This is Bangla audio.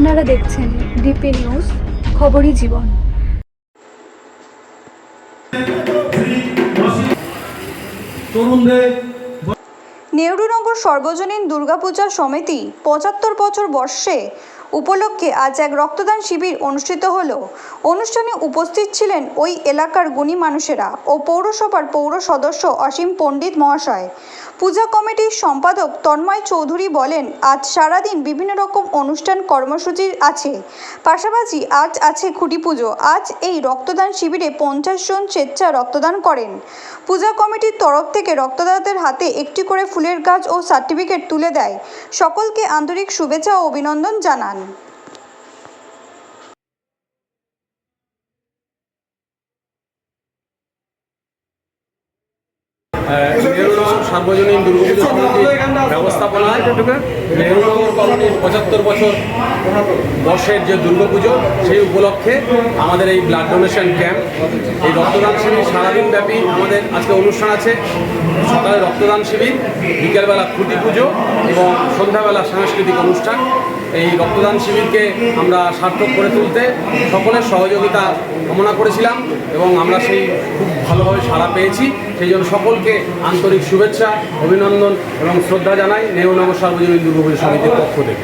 আপনারা দেখছেন ডিপি নিউজ, খবরই জীবন। নেহরুনগর সর্বজনীন দুর্গাপূজা সমিতি ৭৫ বছর বর্ষে উপলক্ষে আজ এক রক্তদান শিবির অনুষ্ঠিত হলো। অনুষ্ঠানে উপস্থিত ছিলেন ওই এলাকার গুণী মানুষেরা ও পৌরসভার পৌর সদস্য অসীম পণ্ডিত মহাশয়। পূজা কমিটির সম্পাদক তন্ময় চৌধুরী বলেন, আজ সারাদিন বিভিন্ন রকম অনুষ্ঠান কর্মসূচি আছে, পাশাপাশি আজ আছে খুঁটি পুজো। আজ এই রক্তদান শিবিরে 50 জন স্বেচ্ছা রক্তদান করেন। পূজা কমিটির তরফ থেকে রক্তদাতাদের হাতে একটি করে ফুলের গাছ ও সার্টিফিকেট তুলে দেয়। সকলকে আন্তরিক শুভেচ্ছা ও অভিনন্দন জানান। নেহরুনগর সার্বজনীন দুর্গাপুজো সমিতির ব্যবস্থাপনায় নেহরুনগর কলোনির 75 বছর বর্ষের যে দুর্গাপুজো সেই উপলক্ষে আমাদের এই ব্লাড ডোনেশন ক্যাম্প, এই রক্তদান শিবির সারাদিন ব্যাপী আমাদের আজকে অনুষ্ঠান আছে। সকালে রক্তদান শিবির, বিকেলবেলা খুঁটি পুজো এবং সন্ধ্যাবেলা সাংস্কৃতিক অনুষ্ঠান। এই রক্তদান শিবিরকে আমরা সার্থক করে তুলতে সকলের সহযোগিতা কামনা করেছিলাম এবং আমরা সেই খুব ভালোভাবে সাড়া পেয়েছি। সেই জন্য সকলকে আন্তরিক শুভেচ্ছা, অভিনন্দন এবং শ্রদ্ধা জানাই নেহরুনগর সার্বজনীন দুর্গাপুজো সমিতির পক্ষ থেকে।